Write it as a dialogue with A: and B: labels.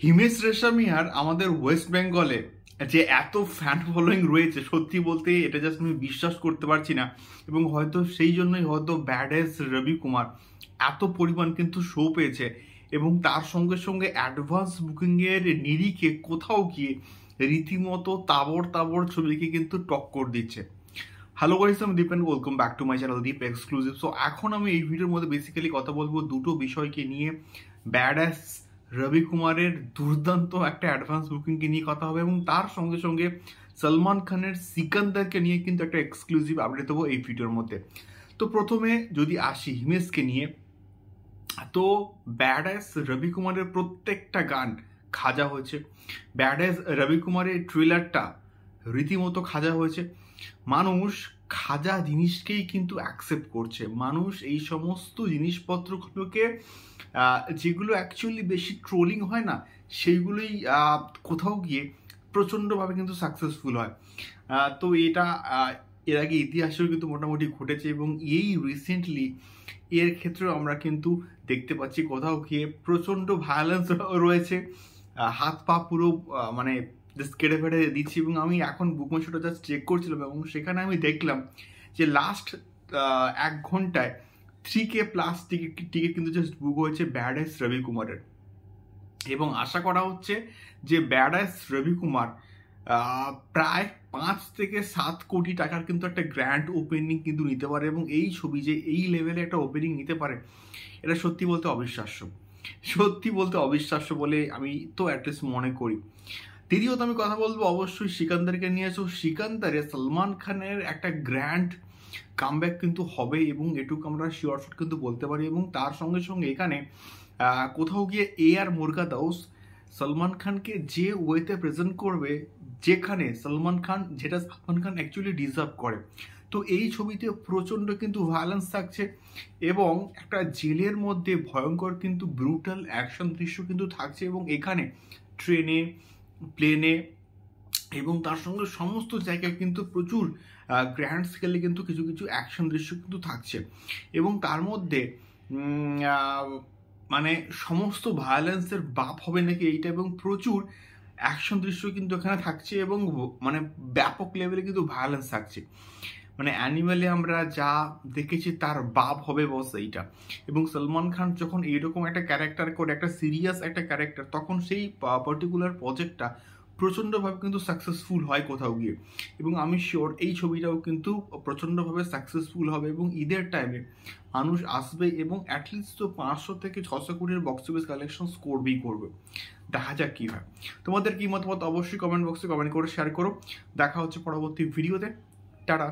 A: হিমেশ রেশমিয়ার আমাদের ওয়েস্ট বেঙ্গলে যে এত ফ্যান ফলোয়িং রয়েছে, সত্যি বলতে এটা জাস্ট আমি বিশ্বাস করতে পারছি না। এবং হয়তো সেই জন্যই হয়তো ব্যাডেস রবি কুমার এত পরিমাণ কিন্তু শো পেয়েছে, এবং তার সঙ্গে সঙ্গে অ্যাডভান্স বুকিংয়ের নিরিখে কোথাও গিয়ে রীতিমতো তাবড় তাবড় ছবিকে কিন্তু টক্কর দিচ্ছে। হ্যালো গাইস, আমি Deep and welcome back to my channel Deep exclusive. So এখন আমি এই ভিডিওর মধ্যে বেসিক্যালি কথা বলবো দুটো বিষয়কে নিয়ে। ব্যাডাস রবি কুমারের দুর্দান্ত একটা অ্যাডভান্স বুকিংকে নিয়ে কথা হবে, এবং তার সঙ্গে সঙ্গে সলমান খানের সিকান্দারকে নিয়ে কিন্তু একটা এক্সক্লুসিভ আপডেট দেবো এই ভিডিওর মধ্যে। তো প্রথমে যদি আসি হিমেশকে নিয়ে, তো ব্যাডাস রবি কুমারের প্রত্যেকটা গান খাজা হয়েছে। ব্যাডাস রবি কুমারের ট্রেলারটা রীতিমতো খাজা হয়েছে। মানুষ খাজা জিনিসকেই কিন্তু অ্যাকসেপ্ট করছে। মানুষ এই সমস্ত জিনিসপত্রগুলোকে যেগুলো অ্যাকচুয়ালি বেশি ট্রোলিং হয় না, সেইগুলোই কোথাও গিয়ে প্রচণ্ডভাবে কিন্তু সাকসেসফুল হয়। তো এটা এর আগে ইতিহাসেও কিন্তু মোটামুটি ঘটেছে, এবং এই রিসেন্টলি এর ক্ষেত্রেও আমরা কিন্তু দেখতে পাচ্ছি কোথাও গিয়ে প্রচণ্ড ভায়োলেন্স রয়েছে। হাত পা পুরো মানে জাস্ট কেটে ফেটে দিচ্ছি। এবং আমি এখন বুকমাই শোটা জাস্ট চেক করছিলাম, এবং সেখানে আমি দেখলাম যে লাস্ট 1 ঘন্টায় 3K প্লাস টিকিট কিন্তু জাস্ট বুক হয়েছে ব্যাডাস রবি কুমারের। এবং আশা করা হচ্ছে যে ব্যাডাস রবি কুমার প্রায় 5 থেকে 7 কোটি টাকার কিন্তু একটা গ্র্যান্ড ওপেনিং কিন্তু নিতে পারে। এবং এই ছবি যে এই লেভেলে একটা ওপেনিং নিতে পারে, এটা সত্যি বলতে অবিশ্বাস্য। সত্যি বলতে অবিশ্বাস্য বলে আমি তো অ্যাটলিস্ট মনে করি। দ্বিতীয়ত আমি কথা বলবো অবশ্যই সিকান্দারকে নিয়ে। তো সিকান্দারে সলমান খানের একটা গ্র্যান্ড কামব্যাক কিন্তু হবে, এবং এটুকু আমরা শিওর শট কিন্তু বলতে পারি। এবং তার সঙ্গে সঙ্গে এখানে কোথাও গিয়ে আর মুরগা দাউস সলমান খানকে যে ওয়েতে প্রেজেন্ট করবে, যেখানে সলমান খান যেটা সলমান খান অ্যাকচুয়ালি ডিজার্ভ করে। তো এই ছবিতে প্রচণ্ড কিন্তু ভায়োলেন্স থাকছে, এবং একটা জেলের মধ্যে ভয়ঙ্কর কিন্তু ব্রুটাল অ্যাকশন দৃশ্য কিন্তু থাকছে। এবং এখানে ট্রেনে, প্লেনে এবং তার সঙ্গে সমস্ত জায়গায় কিন্তু প্রচুর গ্র্যান্ড স্কেলে কিন্তু কিছু কিছু অ্যাকশন দৃশ্য কিন্তু থাকছে। এবং তার মধ্যে মানে সমস্ত ভায়োলেন্সের বাপ হবে নাকি এইটা, এবং প্রচুর অ্যাকশন দৃশ্য কিন্তু এখানে থাকছে, এবং মানে ব্যাপক লেভেলে কিন্তু ভায়োলেন্স থাকছে। মানে অ্যানিমেলে আমরা যা দেখেছি তার বাপ হবে বস এইটা। এবং সলমান খান যখন এইরকম একটা ক্যারেক্টার করে, একটা সিরিয়াস একটা ক্যারেক্টার, তখন সেই পার্টিকুলার প্রজেক্টটা প্রচণ্ডভাবে কিন্তু সাকসেসফুল হয় কোথাও গিয়ে। এবং আমি শিওর এই ছবিটাও কিন্তু প্রচণ্ডভাবে সাকসেসফুল হবে, এবং ঈদের টাইমে মানুষ আসবে, এবং অ্যাটলিস্ট তো 500 থেকে 600 কোটির বক্স অফিস কালেকশন করবেই করবে। দেখা যাক কী হয়। তোমাদের কি মতামত অবশ্যই কমেন্ট বক্সে কমেন্ট করে শেয়ার করো। দেখা হচ্ছে পরবর্তী ভিডিওতে। টাটা।